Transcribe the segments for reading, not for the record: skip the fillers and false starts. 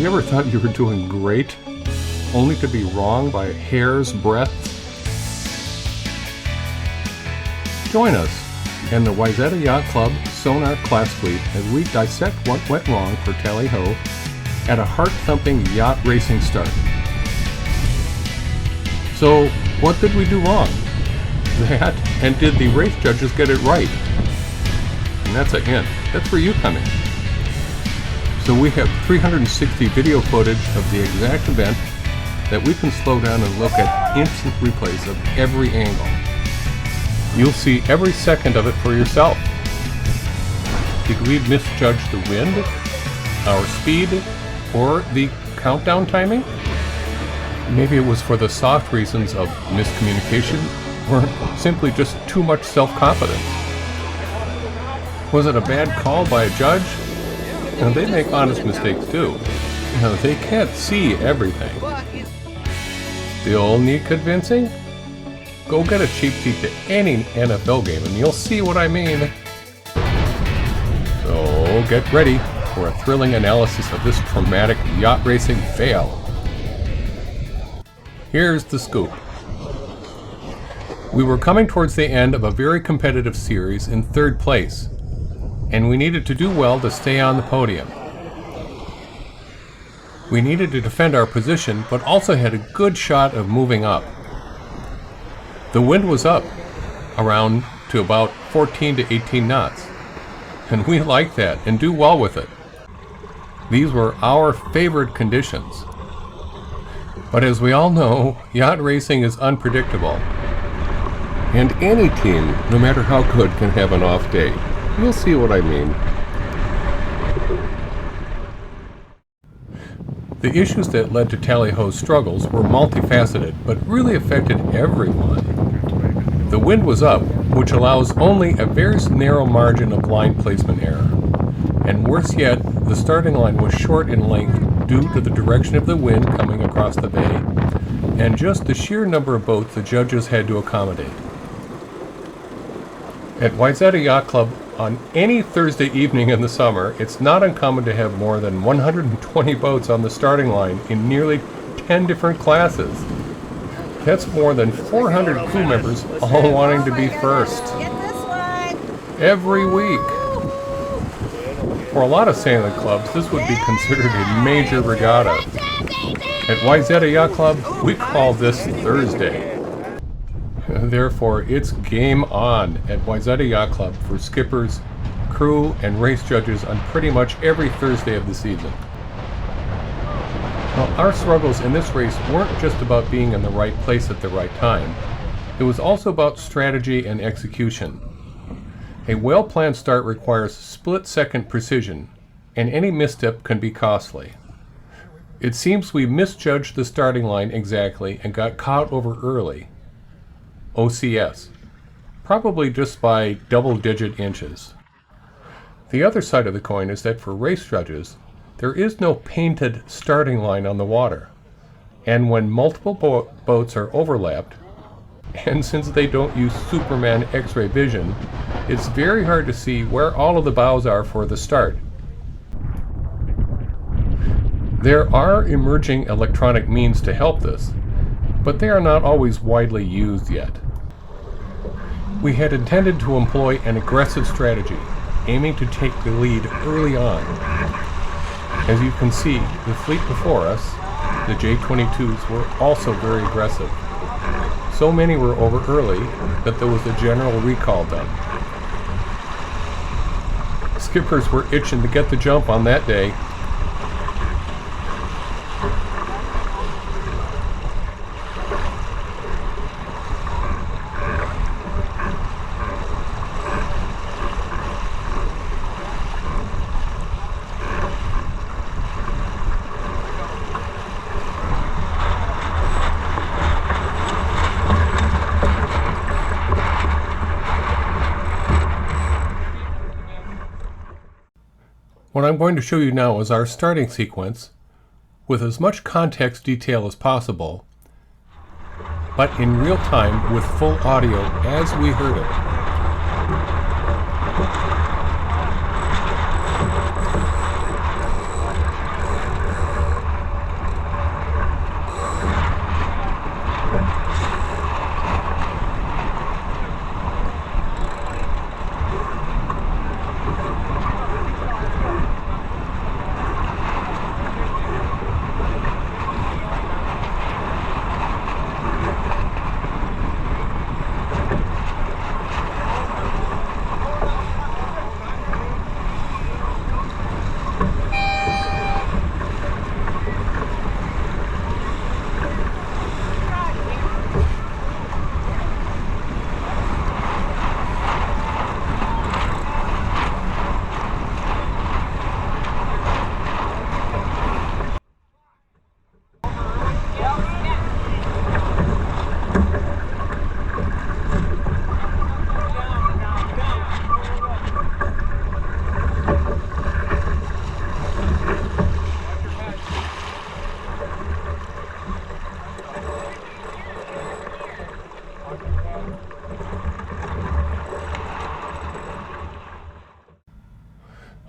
you ever thought you were doing great, only to be wrong by a hair's breadth? Join us and the Wayzata Yacht Club Sonar class fleet as we dissect what went wrong for Tally-Ho at a heart-thumping yacht racing start. So, what did we do wrong? That, and did the race judges get it right? And that's a hint. That's where you come in. So we have 360 video footage of the exact event that we can slow down and look at instant replays of every angle. You'll see every second of it for yourself. Did we misjudge the wind, our speed, or the countdown timing? Maybe it was for the soft reasons of miscommunication, or simply just too much self-confidence. Was it a bad call by a judge? Now, they make honest mistakes too. They can't see everything. Still need convincing? Go get a cheap seat to any NFL game and you'll see what I mean. So get ready for a thrilling analysis of this traumatic yacht racing fail. Here's the scoop. We were coming towards the end of a very competitive series in third place, and we needed to do well to stay on the podium. We needed to defend our position, but also had a good shot of moving up. The wind was up, around to about 14 to 18 knots, and we liked that and do well with it. These were our favorite conditions. But as we all know, yacht racing is unpredictable. And any team, no matter how good, can have an off day. You'll see what I mean. The issues that led to Tally-Ho's struggles were multifaceted, but really affected everyone. The wind was up, which allows only a very narrow margin of line placement error. And worse yet, the starting line was short in length due to the direction of the wind coming across the bay, and just the sheer number of boats the judges had to accommodate. At Wayzata Yacht Club, on any Thursday evening in the summer, it's not uncommon to have more than 120 boats on the starting line in nearly 10 different classes. That's more than 400 crew members all wanting to be first. Every week. For a lot of sailing clubs, this would be considered a major regatta. At Wayzata Yacht Club, we call this Thursday. Therefore, it's game on at Wayzata Yacht Club for skippers, crew, and race judges on pretty much every Thursday of the season. Now, our struggles in this race weren't just about being in the right place at the right time. It was also about strategy and execution. A well-planned start requires split-second precision, and any misstep can be costly. It seems we misjudged the starting line exactly and got caught over early. OCS. Probably just by double-digit inches. The other side of the coin is that for race judges, there is no painted starting line on the water. And when multiple boats are overlapped, and since they don't use Superman X-ray vision, it's very hard to see where all of the bows are for the start. There are emerging electronic means to help this, but they are not always widely used yet. We had intended to employ an aggressive strategy, aiming to take the lead early on. As you can see, the fleet before us, the J-22s, were also very aggressive. So many were over early that there was a general recall done. Skippers were itching to get the jump on that day. What I'm going to show you now is our starting sequence with as much context detail as possible, but in real time with full audio as we heard it.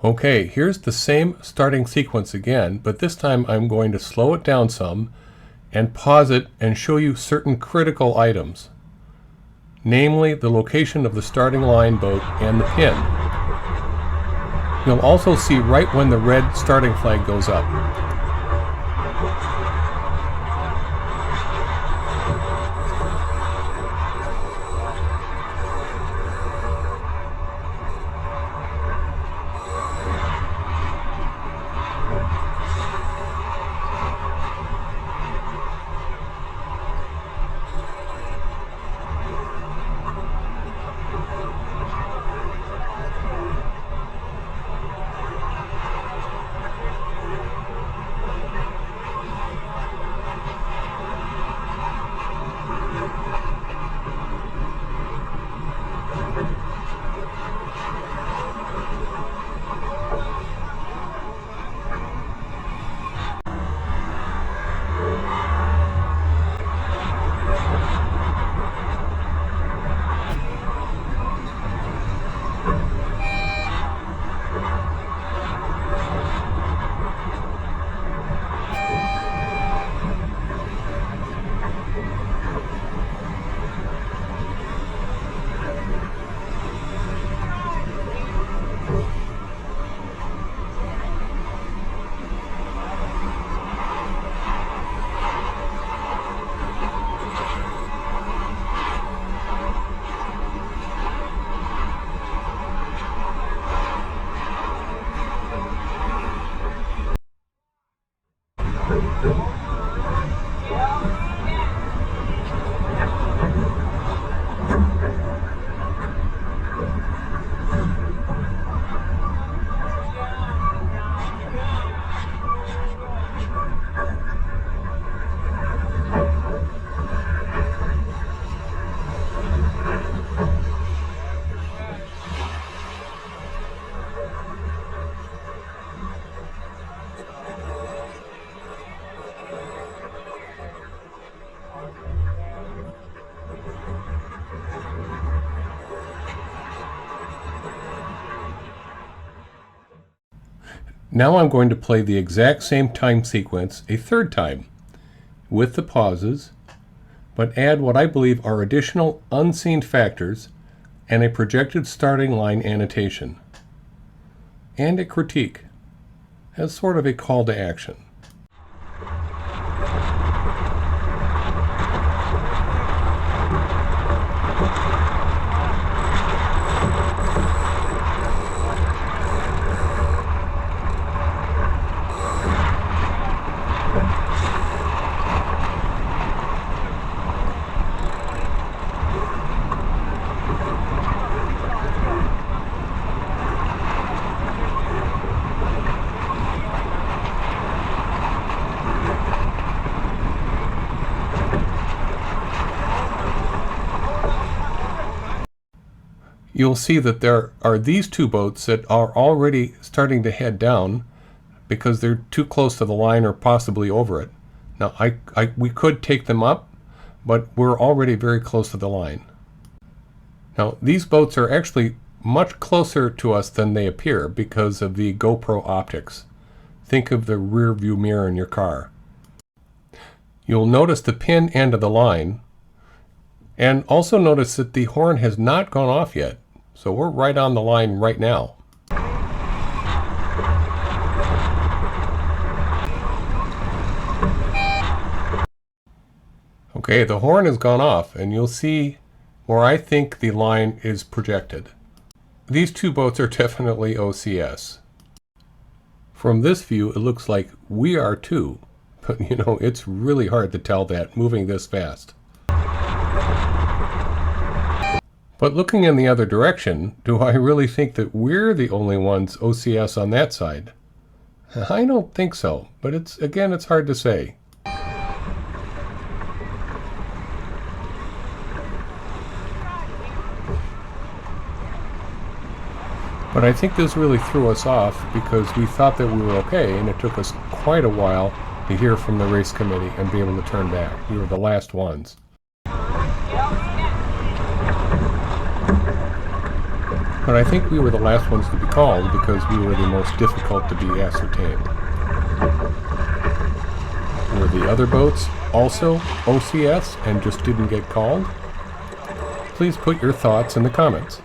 Okay, here's the same starting sequence again, but this time I'm going to slow it down some and pause it and show you certain critical items, namely the location of the starting line boat and the pin. You'll also see right when the red starting flag goes up. Now I'm going to play the exact same time sequence a third time, with the pauses, but add what I believe are additional unseen factors and a projected starting line annotation, and a critique, as sort of a call to action. You'll see that there are these two boats that are already starting to head down because they're too close to the line or possibly over it. Now, we could take them up, but we're already very close to the line. Now, these boats are actually much closer to us than they appear because of the GoPro optics. Think of the rear view mirror in your car. You'll notice the pin end of the line, and also notice that the horn has not gone off yet. So we're right on the line right now. Okay, the horn has gone off, and you'll see where I think the line is projected. These two boats are definitely OCS. From this view, it looks like we are too, but you know, it's really hard to tell that moving this fast. But looking in the other direction, do I really think that we're the only ones OCS on that side? I don't think so, but it's hard to say. But I think this really threw us off because we thought that we were okay, and it took us quite a while to hear from the race committee and be able to turn back. We were the last ones. but I think we were the last ones to be called because we were the most difficult to be ascertained. Were the other boats also OCS and just didn't get called? Please put your thoughts in the comments.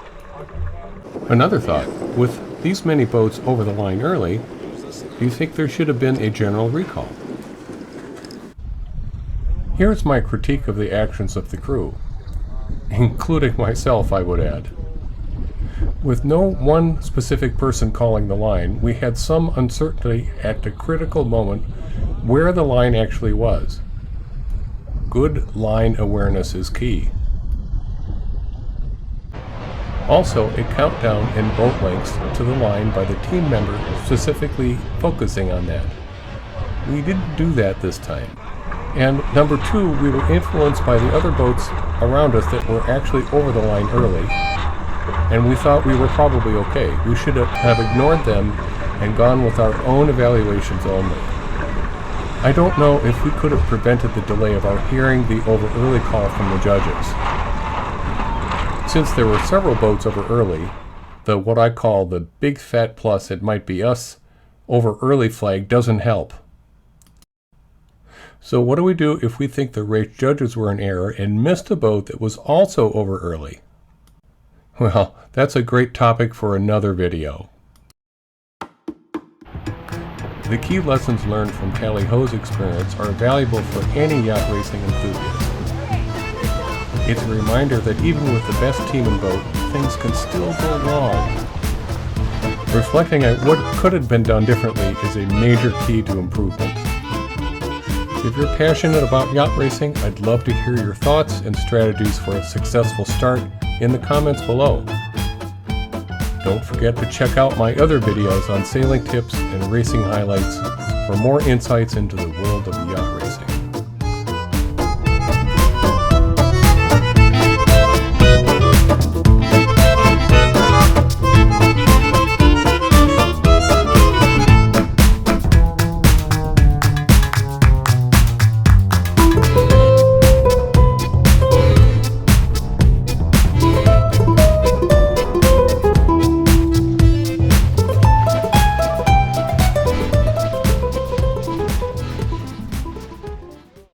Another thought, with these many boats over the line early, do you think there should have been a general recall? Here's my critique of the actions of the crew, including myself, I would add. With no one specific person calling the line, we had some uncertainty at the critical moment where the line actually was. Good line awareness is key. Also, a countdown in boat lengths to the line by the team member specifically focusing on that. We didn't do that this time. And number two, we were influenced by the other boats around us that were actually over the line early, and we thought we were probably okay. We should have ignored them and gone with our own evaluations only. I don't know if we could have prevented the delay of our hearing the over early call from the judges. Since there were several boats over early, the what I call the big fat plus it might be us over early flag doesn't help. So what do we do if we think the race judges were in error and missed a boat that was also over early? Well, that's a great topic for another video. The key lessons learned from Tally Ho's experience are valuable for any yacht racing enthusiast. It's a reminder that even with the best team and boat, things can still go wrong. Reflecting on what could have been done differently is a major key to improvement. If you're passionate about yacht racing, I'd love to hear your thoughts and strategies for a successful start in the comments below. Don't forget to check out my other videos on sailing tips and racing highlights for more insights into the world of yacht racing.